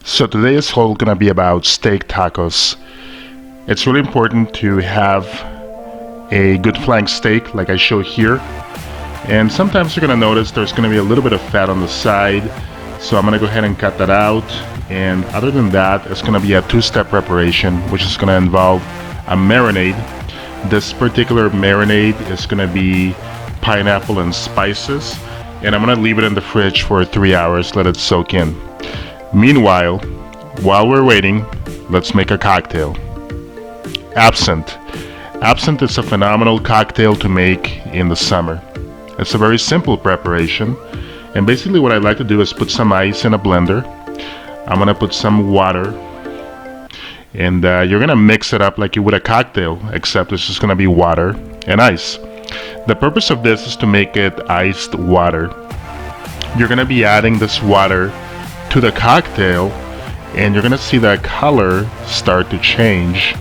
So today is all gonna be about steak tacos. It's really important to have a good flank steak like I show here. And sometimes you're gonna notice there's gonna be a little bit of fat on the side. So I'm gonna go ahead and cut that out. And other than that, it's gonna be a two-step preparation, which is gonna involve a marinade. This particular marinade is gonna be pineapple and spices. And I'm gonna leave it in the fridge for 3 hours, let it soak in. Meanwhile, while we're waiting, let's make a cocktail. Absinthe. Absinthe is a phenomenal cocktail to make in the summer. It's a very simple preparation, and basically what I like to do is put some ice in a blender. I'm gonna put some water, and you're gonna mix it up like you would a cocktail, except it's just gonna be water and ice. The purpose of this is to make it iced water. You're gonna be adding this water to the cocktail, and you're gonna see that color start to change.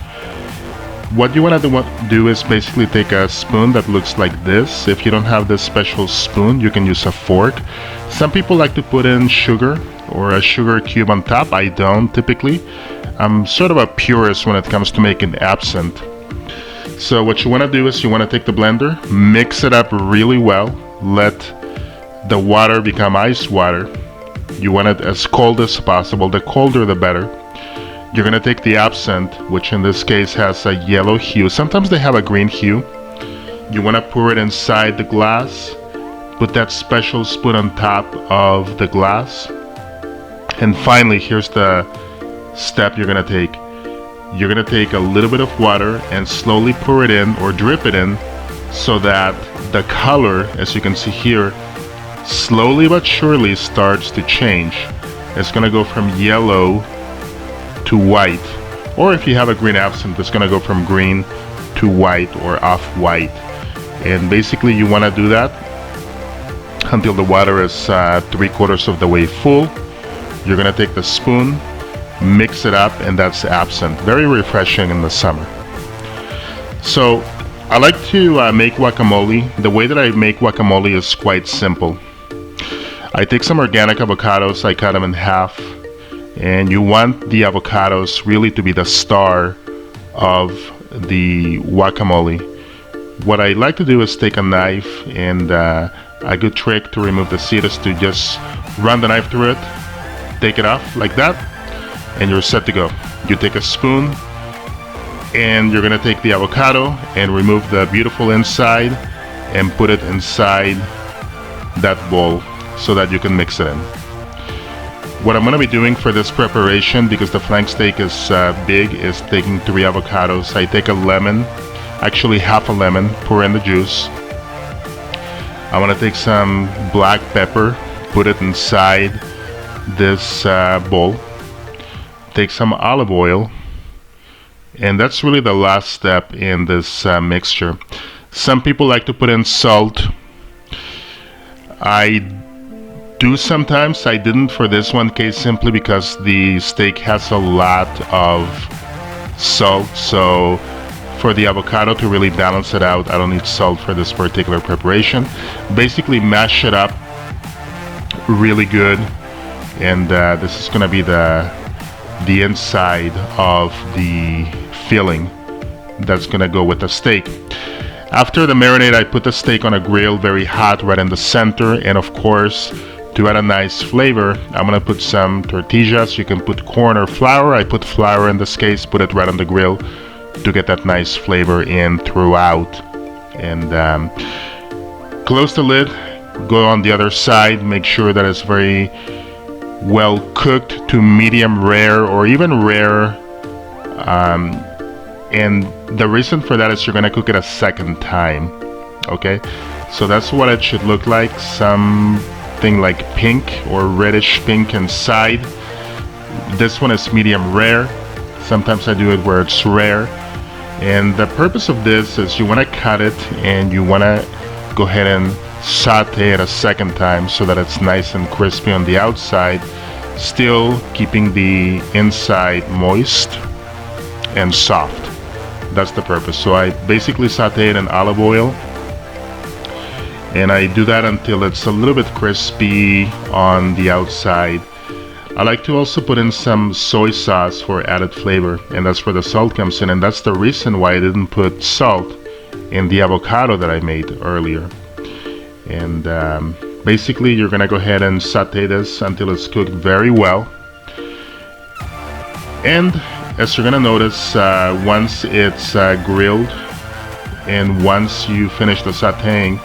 What you want to do is basically take a spoon that looks like this. If you don't have this special spoon, you can use a fork. Some people like to put in sugar or a sugar cube on top. I don't typically. I'm sort of a purist when it comes to making absinthe. So what you want to do is you want to take the blender, mix it up really well, let the water become ice water. You want it as cold as possible. The colder the better. You're going to take the absinthe, which in this case has a yellow hue. Sometimes they have a green hue. You want to pour it inside the glass. Put that special spoon on top of the glass. And finally, here's the step you're going to take. You're going to take a little bit of water and slowly pour it in or drip it in so that the color, as you can see here, slowly but surely starts to change. It's going to go from yellow to white, or if you have a green absinthe, it's going to go from green to white or off-white. And basically you want to do that until the water is 3/4 of the way full. You're going to take the spoon, mix it up, and that's absinthe. Very refreshing in the summer. So I like to make guacamole. The way that I make guacamole is quite simple. I take some organic avocados, I cut them in half, and you want the avocados really to be the star of the guacamole. What I like to do is take a knife, and a good trick to remove the seed is to just run the knife through it, take it off like that, and you're set to go. You take a spoon, and you're gonna take the avocado and remove the beautiful inside and put it inside that bowl so that you can mix it in. What I'm going to be doing for this preparation, because the flank steak is big, is taking 3 avocados. I take a lemon, actually half a lemon, pour in the juice. I'm going to take some black pepper, put it inside this bowl. Take some olive oil, and that's really the last step in this mixture. Some people like to put in salt. I do sometimes. I didn't for this one case simply because the steak has a lot of salt, so for the avocado to really balance it out, I don't need salt for this particular preparation. Basically mash it up really good, and this is going to be the inside of the filling that's going to go with the steak. After the marinade, I put the steak on a grill, very hot, right in the center, and of course, to add a nice flavor, I'm gonna put some tortillas. You can put corn or flour. I put flour in this case, put it right on the grill to get that nice flavor in throughout. And close the lid, go on the other side, make sure that it's very well cooked to medium rare or even rare. And the reason for that is you're gonna cook it a second time. Okay, so that's what it should look like. Something like pink or reddish pink inside. This one is medium rare. Sometimes I do it where it's rare. And the purpose of this is you want to cut it and you want to go ahead and saute it a second time so that it's nice and crispy on the outside, still keeping the inside moist and soft. That's the purpose. So I basically saute it in olive oil, and I do that until it's a little bit crispy on the outside. I like to also put in some soy sauce for added flavor, and that's where the salt comes in, and that's the reason why I didn't put salt in the avocado that I made earlier. And basically you're gonna go ahead and saute this until it's cooked very well. And as you're gonna notice, once it's grilled and once you finish the sauteing,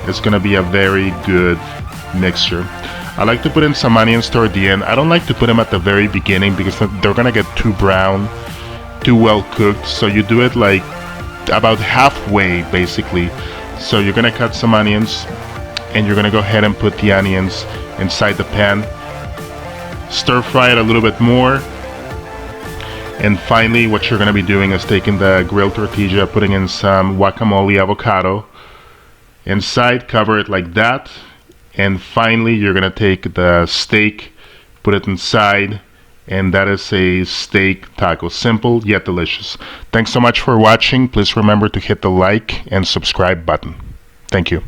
it's gonna be a very good mixture. I like to put in some onions toward the end. I don't like to put them at the very beginning because they're gonna get too brown, too well cooked. So you do it like about halfway basically. So you're gonna cut some onions and you're gonna go ahead and put the onions inside the pan. Stir fry it a little bit more. And finally what you're gonna be doing is taking the grilled tortilla, putting in some guacamole avocado inside, cover it like that. And finally you're gonna take the steak, put it inside, and that is a steak taco. Simple yet delicious. Thanks so much for watching. Please remember to hit the like and subscribe button. Thank you.